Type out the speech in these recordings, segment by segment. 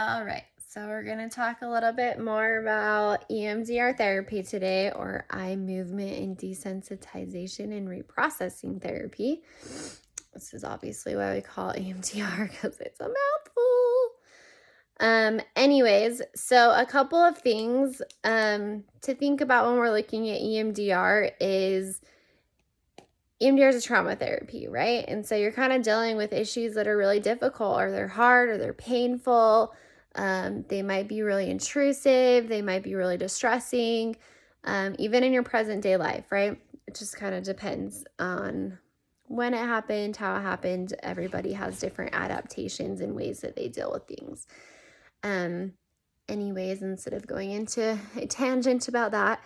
All right, so we're going to talk a little bit more about EMDR therapy today, or eye movement and desensitization and reprocessing therapy. This is obviously why we call it EMDR because it's a mouthful. Anyways, so a couple of things to think about when we're looking at EMDR is EMDR is a trauma therapy, right? And so you're kind of dealing with issues that are really difficult, or they're hard, or they're painful. They might be really intrusive. They might be really distressing, even in your present day life, right? It just kind of depends on when it happened, how it happened. Everybody has different adaptations and ways that they deal with things. Anyways, instead of going into a tangent about that,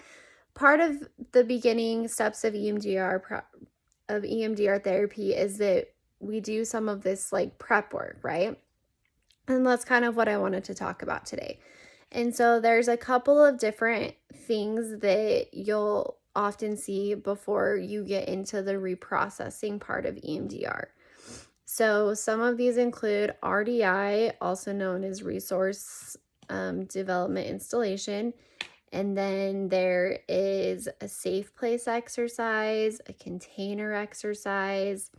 part of the beginning steps of EMDR therapy is that we do some of this like prep work, right? And that's kind of what I wanted to talk about today. And so there's a couple of different things that you'll often see before you get into the reprocessing part of EMDR. So some of these include RDI, also known as resource development installation. And then there is a safe place exercise, a container exercise.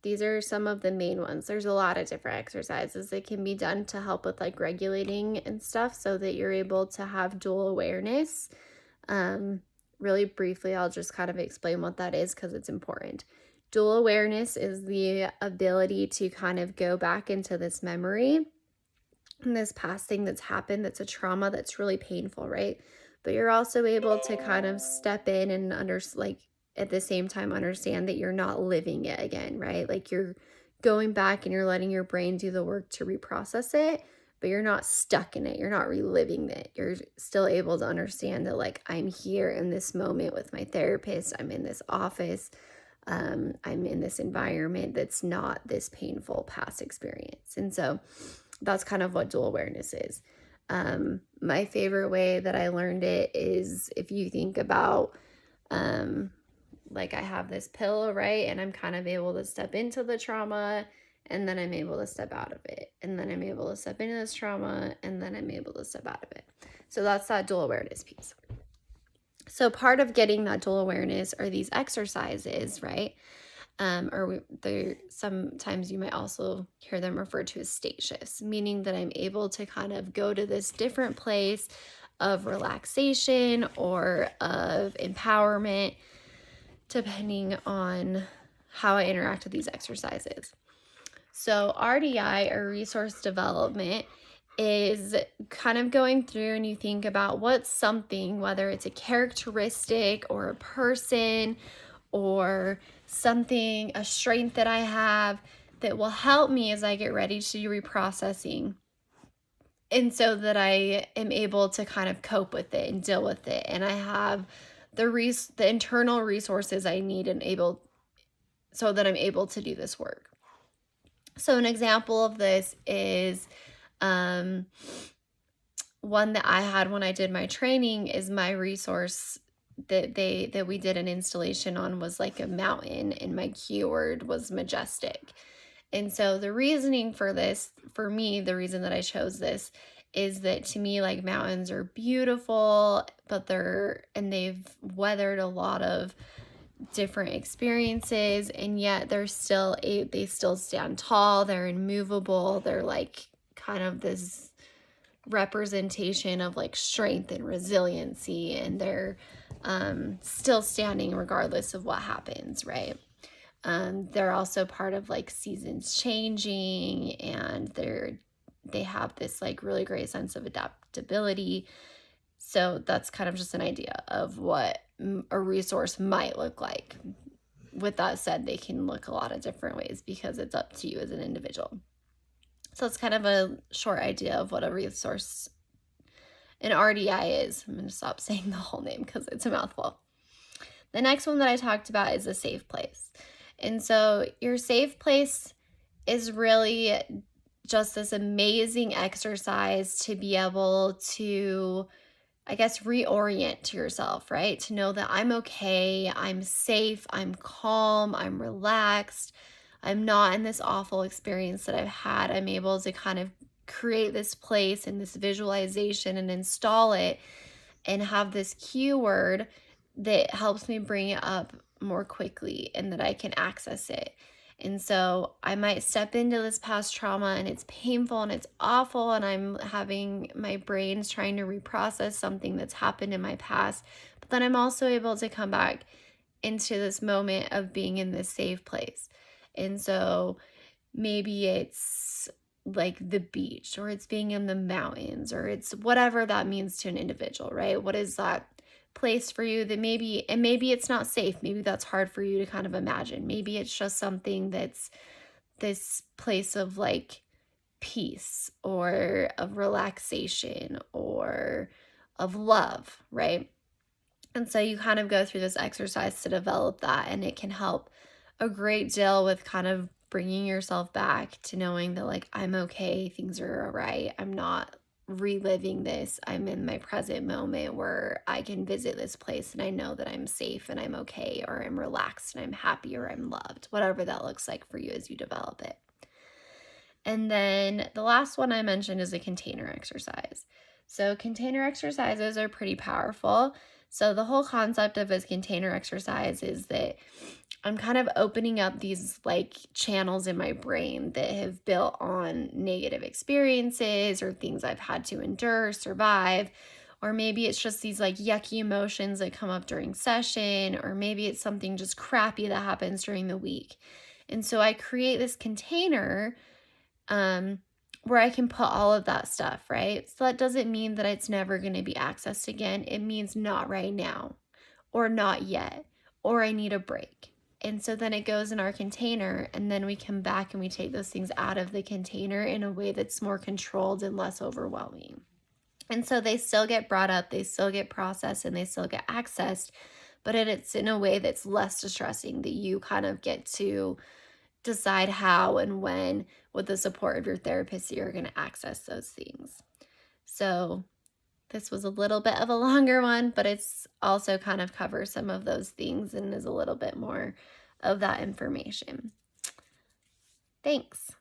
These are some of the main ones. There's a lot of different exercises that can be done to help with like regulating and stuff so that you're able to have dual awareness. Really briefly, I'll just kind of explain what that is because it's important. Dual awareness is the ability to kind of go back into this memory and this past thing that's happened that's a trauma that's really painful, right? But you're also able to kind of step in and at the same time understand that you're not living it again, right? Like you're going back and you're letting your brain do the work to reprocess it, but you're not stuck in it. You're not reliving it. You're still able to understand that like I'm here in this moment with my therapist. I'm in this office. I'm in this environment that's not this painful past experience. And so that's kind of what dual awareness is. My favorite way that I learned it is if you think about, like I have this pillow, right? And I'm kind of able to step into the trauma and then I'm able to step out of it. And then I'm able to step into this trauma and then I'm able to step out of it. So that's that dual awareness piece. So part of getting that dual awareness are these exercises, right? Sometimes you might also hear them referred to as state shifts, meaning that I'm able to kind of go to this different place of relaxation or of empowerment, depending on how I interact with these exercises. So RDI, or resource development, is kind of going through and you think about what's something, whether it's a characteristic or a person or something, a strength that I have that will help me as I get ready to do reprocessing. And so that I am able to kind of cope with it and deal with it. And I have the internal resources I need so that I'm able to do this work. So an example of this is one that I had when I did my training is my resource that we did an installation on was like a mountain, and my keyword was majestic. And so the reasoning for this, for me, the reason that I chose this is that to me, like, mountains are beautiful, but they've weathered a lot of different experiences, and yet they still stand tall. They're immovable. They're like kind of this representation of like strength and resiliency, and they're still standing regardless of what happens, right? They're also part of like seasons changing, and they have this like really great sense of adaptability. So that's kind of just an idea of what a resource might look like. With that said, they can look a lot of different ways because it's up to you as an individual. So it's kind of a short idea of what a resource, an RDI is. I'm going to stop saying the whole name because it's a mouthful. The next one that I talked about is a safe place. And so your safe place is really just this amazing exercise to be able to, I guess, reorient to yourself, right? To know that I'm okay, I'm safe, I'm calm, I'm relaxed, I'm not in this awful experience that I've had. I'm able to kind of create this place and this visualization and install it and have this keyword that helps me bring it up more quickly and that I can access it. And so I might step into this past trauma and it's painful and it's awful, and I'm having my brain's trying to reprocess something that's happened in my past. But then I'm also able to come back into this moment of being in this safe place. And so maybe it's like the beach, or it's being in the mountains, or it's whatever that means to an individual, right? What is that place for you that maybe, and maybe it's not safe. Maybe that's hard for you to kind of imagine. Maybe it's just something that's this place of like peace or of relaxation or of love, right? And so you kind of go through this exercise to develop that, and it can help a great deal with kind of bringing yourself back to knowing that, like, I'm okay, things are all right, I'm not reliving this, I'm in my present moment where I can visit this place and I know that I'm safe and I'm okay, or I'm relaxed and I'm happy, or I'm loved, whatever that looks like for you as you develop it. And then the last one I mentioned is a container exercise. So container exercises are pretty powerful. So the whole concept of a container exercise is that I'm kind of opening up these like channels in my brain that have built on negative experiences or things I've had to endure, survive, or maybe it's just these like yucky emotions that come up during session, or maybe it's something just crappy that happens during the week. And so I create this container where I can put all of that stuff, right? So that doesn't mean that it's never going to be accessed again. It means not right now, or not yet, or I need a break. And so then it goes in our container, and then we come back and we take those things out of the container in a way that's more controlled and less overwhelming. And so they still get brought up, they still get processed, and they still get accessed, but it's in a way that's less distressing, that you kind of get to decide how and when, with the support of your therapist, you're going to access those things. So this was a little bit of a longer one, but it's also kind of covers some of those things and is a little bit more of that information. Thanks.